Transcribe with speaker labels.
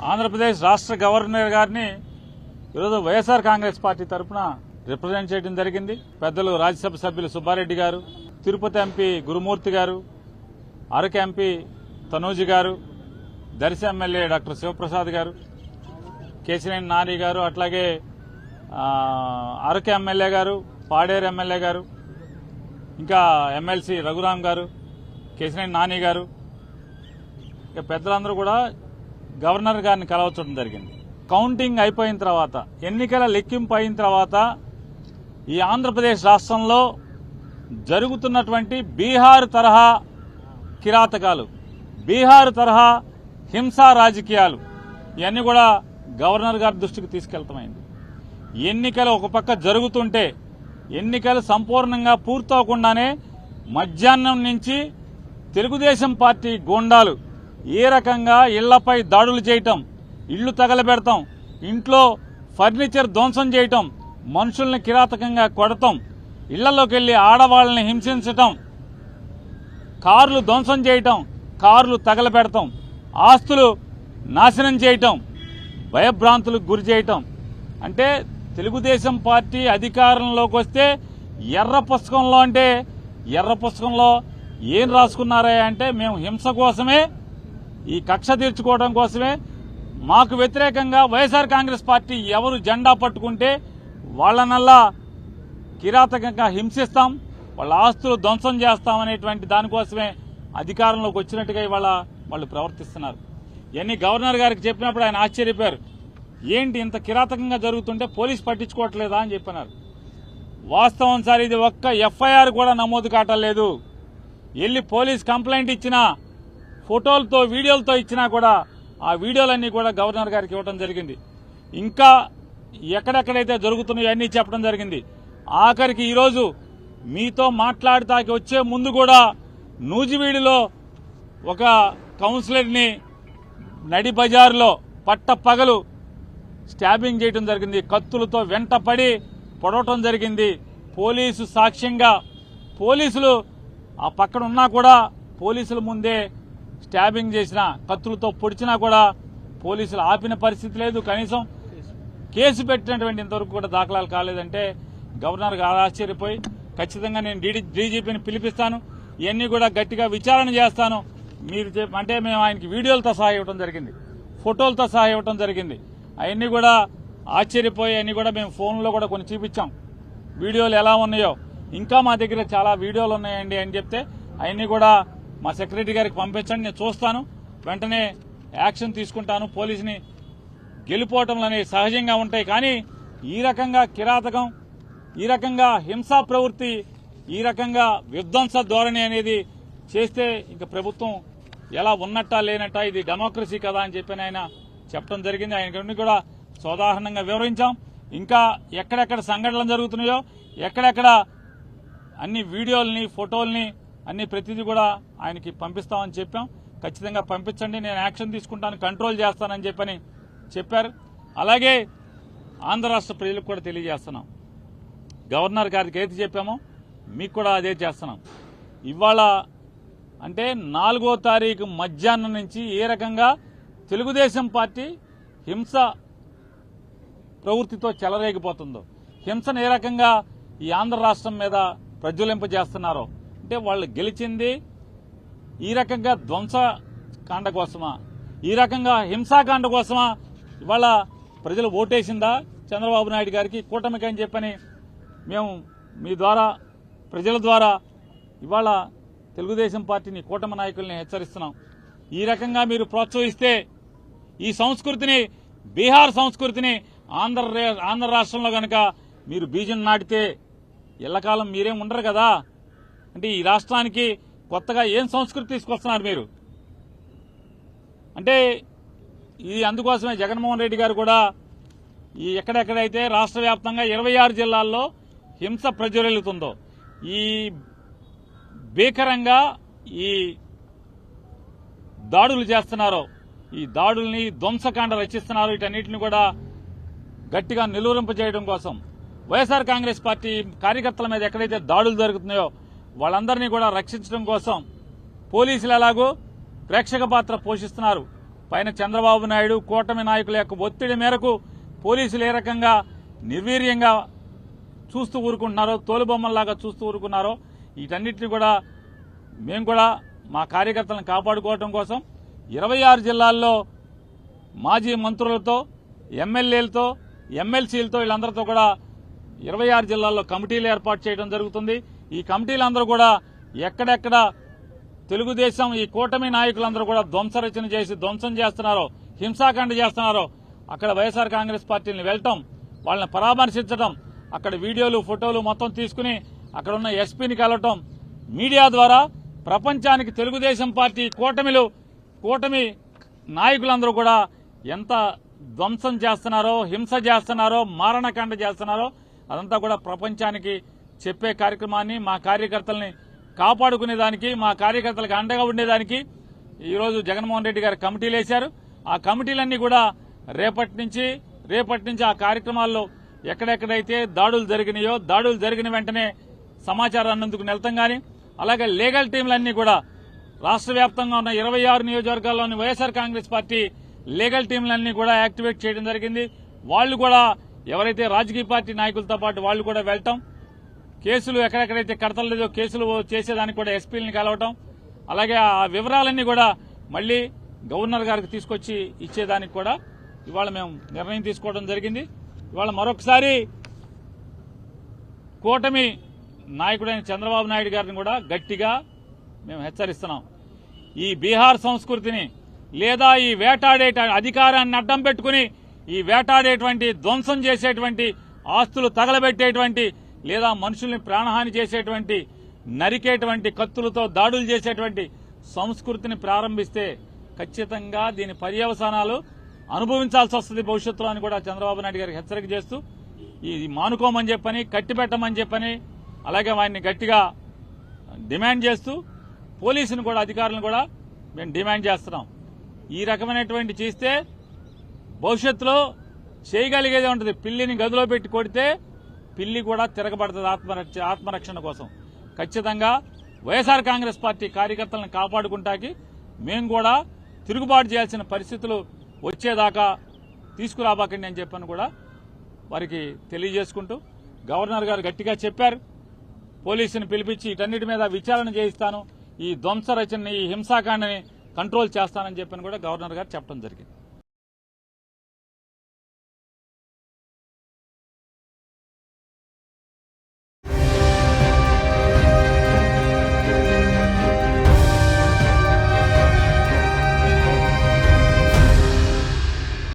Speaker 1: ఆంధ్రప్రదేశ్ రాష్ట్ర గవర్నర్ గారిని ఈరోజు వైఎస్ఆర్ కాంగ్రెస్ పార్టీ తరఫున రిప్రజెంట్ చేయడం జరిగింది. పెద్దలు రాజ్యసభ సభ్యులు సుబ్బారెడ్డి గారు, తిరుపతి ఎంపీ గురుమూర్తి గారు, అరకు ఎంపీ తనూజి గారు, దర్శి ఎమ్మెల్యే డాక్టర్ శివప్రసాద్ గారు, కేశినేని నాని గారు, అట్లాగే అరకు ఎమ్మెల్యే గారు, పాడేరు ఎమ్మెల్యే గారు, ఇంకా ఎమ్మెల్సీ రఘురాం గారు, కేశినేని నాని గారు, ఇక పెద్దలందరూ కూడా గవర్నర్ గారిని కలవచ్చడం జరిగింది. కౌంటింగ్ అయిపోయిన తర్వాత, ఎన్నికల లెక్కింపు అయిన తర్వాత ఈ ఆంధ్రప్రదేశ్ రాష్ట్రంలో జరుగుతున్నటువంటి బీహార్ తరహా కిరాతకాలు, బీహార్ తరహా హింసా రాజకీయాలు ఇవన్నీ కూడా గవర్నర్ గారి దృష్టికి తీసుకెళ్తామైంది. ఎన్నికలు ఒక పక్క జరుగుతుంటే, ఎన్నికలు సంపూర్ణంగా పూర్తవకుండానే మధ్యాహ్నం నుంచి తెలుగుదేశం పార్టీ గూండాలు ఏ రకంగా ఇళ్లపై దాడులు చేయటం, ఇళ్లు తగలబెడతాం, ఇంట్లో ఫర్నిచర్ ధ్వంసం చేయటం, మనుషుల్ని కిరాతకంగా కొడతాం, ఇళ్లలోకి వెళ్లి ఆడవాళ్లని హింసించటం, కార్లు ధ్వంసం చేయటం, కార్లు తగలబెడతాం, ఆస్తులు నాశనం చేయటం, భయభ్రాంతులకు గురి చేయటం. అంటే తెలుగుదేశం పార్టీ అధికారంలోకి వస్తే ఎర్ర పుస్తకంలో, అంటే ఎర్ర పుస్తకంలో ఏం రాసుకున్నారా అంటే, మేము హింస కోసమే, ఈ కక్ష తీర్చుకోవడం కోసమే, మాకు వ్యతిరేకంగా వైఎస్ఆర్ కాంగ్రెస్ పార్టీ ఎవరు జెండా పట్టుకుంటే వాళ్ళనల్లా కిరాతకంగా హింసిస్తాం, వాళ్ళ ఆస్తులు ధ్వంసం చేస్తామనేటువంటి దానికోసమే అధికారంలోకి వచ్చినట్టుగా ఇవాళ వాళ్ళు ప్రవర్తిస్తున్నారు. ఇవన్నీ గవర్నర్ గారికి చెప్పినప్పుడు ఆయన ఆశ్చర్యపోయారు. ఏంటి ఇంత కిరాతకంగా జరుగుతుంటే పోలీసు పట్టించుకోవట్లేదా అని చెప్పినారు. వాస్తవం సార్, ఇది ఒక్క ఎఫ్ఐఆర్ కూడా నమోదు కావట్లేదు. వెళ్ళి పోలీస్ కంప్లైంట్ ఇచ్చినా, ఫోటోలతో వీడియోలతో ఇచ్చినా కూడా ఆ వీడియోలన్నీ కూడా గవర్నర్ గారికి ఇవ్వడం జరిగింది. ఇంకా ఎక్కడెక్కడైతే జరుగుతున్నాయో అన్నీ చెప్పడం జరిగింది. ఆఖరికి ఈరోజు మీతో మాట్లాడటానికి వచ్చే ముందు కూడా నూజివీడులో ఒక కౌన్సిలర్ని నడి బజారులో పట్టపగలు స్టాబింగ్ చేయడం జరిగింది. కత్తులతో వెంటపడి పొడవటం జరిగింది. పోలీసు సాక్ష్యంగా, పోలీసులు ఆ పక్కన ఉన్నా కూడా పోలీసుల ముందే స్టాబింగ్ చేసిన, కత్తులతో పొడిచినా కూడా పోలీసులు ఆపిన పరిస్థితి లేదు. కనీసం కేసు పెట్టినటువంటి ఇంతవరకు కూడా దాఖలాలు కాలేదంటే గవర్నర్ గారు ఆశ్చర్యపోయి, ఖచ్చితంగా నేను డీజీపీని పిలిపిస్తాను, ఇవన్నీ కూడా గట్టిగా విచారణ చేస్తాను మీరు అంటే మేము ఆయనకి వీడియోలతో సహా ఇవ్వడం జరిగింది, ఫోటోలతో సహా ఇవ్వడం జరిగింది. అవన్నీ కూడా ఆశ్చర్యపోయి అన్ని కూడా మేము ఫోన్లో కూడా కొన్ని చూపించాం, వీడియోలు ఎలా ఉన్నాయో. ఇంకా మా దగ్గర చాలా వీడియోలు ఉన్నాయండి అని చెప్తే అవన్నీ కూడా మా సెక్రటరీ గారికి పంపించండి, నేను చూస్తాను, వెంటనే యాక్షన్ తీసుకుంటాను. పోలీసుని గెలిపోవటంలు అనేవి సహజంగా ఉంటాయి, కానీ ఈ రకంగా కిరాతకం, ఈ రకంగా హింసా ప్రవృత్తి, ఈ రకంగా విధ్వంస ధోరణి అనేది చేస్తే ఇంక ప్రభుత్వం ఎలా ఉన్నట్టా లేనట్టా, ఇది డెమోక్రసీ కదా అని చెప్పి ఆయన చెప్పడం జరిగింది. ఆయన కూడా సోదాహరణంగా వివరించాం. ఇంకా ఎక్కడెక్కడ సంఘటనలు జరుగుతున్నాయో, ఎక్కడెక్కడ అన్ని వీడియోల్ని, ఫోటోల్ని అన్ని ప్రతిదీ కూడా ఆయనకి పంపిస్తామని చెప్పాం. ఖచ్చితంగా పంపించండి, నేను యాక్షన్ తీసుకుంటాను, కంట్రోల్ చేస్తానని చెప్పని చెప్పారు. అలాగే ఆంధ్ర రాష్ట్ర ప్రజలకు కూడా తెలియజేస్తున్నాం, గవర్నర్ గారికి ఏది చెప్పామో మీకు కూడా అదే చేస్తున్నాం. ఇవాళ అంటే 4వ తారీఖు మధ్యాహ్నం నుంచి ఏ రకంగా తెలుగుదేశం పార్టీ హింస ప్రవృత్తితో చెలరేగిపోతుందో, హింసను ఏ రకంగా ఈ ఆంధ్ర రాష్ట్రం మీద ప్రజ్వలింపజేస్తున్నారో, అంటే వాళ్ళు గెలిచింది ఈ రకంగా ధ్వంసకాండ కోసమా, ఈ రకంగా హింసాకాండ కోసమా ఇవాళ ప్రజలు ఓటేసిందా చంద్రబాబు నాయుడు గారికి, కూటమికి అని చెప్పని మేము మీ ద్వారా, ప్రజల ద్వారా ఇవాళ తెలుగుదేశం పార్టీని, కూటమి నాయకుల్ని హెచ్చరిస్తున్నాం. ఈ రకంగా మీరు ప్రోత్సహిస్తే ఈ సంస్కృతిని, బీహార్ సంస్కృతిని ఆంధ్ర రాష్ట్రంలో కనుక మీరు బీజం నాటితే ఎల్లకాలం మీరేం ఉండరు కదా. అంటే ఈ రాష్ట్రానికి కొత్తగా ఏం సంస్కృతి తీసుకొస్తున్నారు మీరు అంటే, ఇది అందుకోసమే జగన్మోహన్ రెడ్డి గారు కూడా ఈ ఎక్కడెక్కడైతే రాష్ట్ర వ్యాప్తంగా 26 జిల్లాల్లో హింస ప్రజ్వరిల్లుతుందో, ఈ భీకరంగా ఈ దాడులు చేస్తున్నారో, ఈ దాడుల్ని ధ్వంసకాండ రచిస్తున్నారో, వీటన్నిటిని కూడా గట్టిగా నిలువరింపజేయడం కోసం, వైఎస్ఆర్ కాంగ్రెస్ పార్టీ కార్యకర్తల మీద ఎక్కడైతే దాడులు జరుగుతున్నాయో వాళ్ళందరినీ కూడా రక్షించడం కోసం పోలీసులు ఎలాగో ప్రేక్షక పాత్ర పోషిస్తున్నారు. పైన చంద్రబాబు నాయుడు కూటమి నాయకుల యొక్క ఒత్తిడి మేరకు పోలీసులు ఏ రకంగా నిర్వీర్యంగా చూస్తూ ఊరుకుంటున్నారో, తోలుబొమ్మల్లాగా చూస్తూ ఊరుకున్నారో, వీటన్నిటిని కూడా మేము కూడా మా కార్యకర్తలను కాపాడుకోవడం కోసం 26 జిల్లాల్లో మాజీ మంత్రులతో, ఎమ్మెల్యేలతో, ఎమ్మెల్సీలతో వీళ్ళందరితో కూడా 26 జిల్లాల్లో కమిటీలు ఏర్పాటు చేయడం జరుగుతుంది. ఈ కమిటీలందరూ కూడా ఎక్కడెక్కడ తెలుగుదేశం ఈ కూటమి నాయకులందరూ కూడా ధ్వంసరచన చేసి ధ్వంసం చేస్తున్నారో, హింసాకాండ చేస్తున్నారో అక్కడ వైఎస్ఆర్ కాంగ్రెస్ పార్టీని వెళ్లటం, వాళ్ళని పరామర్శించడం, అక్కడ వీడియోలు ఫోటోలు మొత్తం తీసుకుని అక్కడ ఉన్న ఎస్పీని కలవటం, మీడియా ద్వారా ప్రపంచానికి తెలుగుదేశం పార్టీ కూటమి నాయకులందరూ కూడా ఎంత ధ్వంసం చేస్తున్నారో, హింస చేస్తున్నారో, మారణకాండ చేస్తున్నారో అదంతా కూడా ప్రపంచానికి చెప్పే కార్యక్రమాన్ని, మా కార్యకర్తల్ని కాపాడుకునేదానికి, మా కార్యకర్తలకు అండగా ఉండేదానికి ఈరోజు జగన్మోహన్ రెడ్డి గారు కమిటీలు వేశారు. ఆ కమిటీలన్నీ కూడా రేపటి నుంచి ఆ కార్యక్రమాల్లో ఎక్కడెక్కడైతే దాడులు జరిగినాయో, దాడులు జరిగిన వెంటనే సమాచారాన్ని అందుకు వెళ్తాం గానీ, అలాగే లీగల్ టీంలన్నీ కూడా రాష్ట్ర వ్యాప్తంగా ఉన్న 26 నియోజకవర్గాల్లోని వైఎస్ఆర్ కాంగ్రెస్ పార్టీ లీగల్ టీంలన్నీ కూడా యాక్టివేట్ చేయడం జరిగింది. వాళ్లు కూడా ఎవరైతే రాజకీయ పార్టీ నాయకులతో పాటు వాళ్లు కూడా వెళ్తాం, కేసులు ఎక్కడెక్కడైతే కడతలేదో కేసులు చేసేదానికి కూడా ఎస్పీలని కలవటం, అలాగే ఆ వివరాలన్నీ కూడా మళ్లీ గవర్నర్ గారికి తీసుకొచ్చి ఇచ్చేదానికి కూడా ఇవాళ మేము నిర్ణయం తీసుకోవడం జరిగింది. ఇవాళ మరొకసారి కూటమి నాయకుడైన చంద్రబాబు నాయుడు గారిని కూడా గట్టిగా మేము హెచ్చరిస్తున్నాం. ఈ బీహార్ సంస్కృతిని లేదా ఈ వేటాడే అధికారాన్ని అడ్డం పెట్టుకుని ఈ వేటాడేటువంటి, ధ్వంసం చేసేటువంటి, ఆస్తులు తగలబెట్టేటువంటి లేదా మనుషుల్ని ప్రాణహాని చేసేటువంటి, నరికేటువంటి, కత్తులతో దాడులు చేసేటువంటి సంస్కృతిని ప్రారంభిస్తే ఖచ్చితంగా దీని పర్యవసానాలు అనుభవించాల్సి వస్తుంది భవిష్యత్తులో అని కూడా చంద్రబాబు నాయుడు గారికి హెచ్చరిక చేస్తూ ఇది మానుకోమని చెప్పని, కట్టిపెట్టమని చెప్పని, అలాగే వారిని గట్టిగా డిమాండ్ చేస్తూ పోలీసును కూడా, అధికారులను కూడా మేము డిమాండ్ చేస్తున్నాం. ఈ రకమైనటువంటి చేస్తే భవిష్యత్తులో చేయగలిగేదే ఉంటుంది. పిల్లిని గదిలో పెట్టి కొడితే పిల్లి కూడా తిరగబడుతుంది ఆత్మరక్షణ కోసం. ఖచ్చితంగా వైఎస్ఆర్ కాంగ్రెస్ పార్టీ కార్యకర్తలను కాపాడుకుంటాకి మేము కూడా తిరుగుబాటు చేయాల్సిన పరిస్థితులు వచ్చేదాకా తీసుకురాబాకండి అని చెప్పని కూడా వారికి తెలియజేసుకుంటూ, గవర్నర్ గారు గట్టిగా చెప్పారు, పోలీసుని పిలిపించి వీటన్నిటి మీద విచారణ చేయిస్తాను, ఈ ధ్వంస రచనని, ఈ హింసాకాండని కంట్రోల్ చేస్తానని చెప్పని కూడా గవర్నర్ గారు చెప్పడం జరిగింది.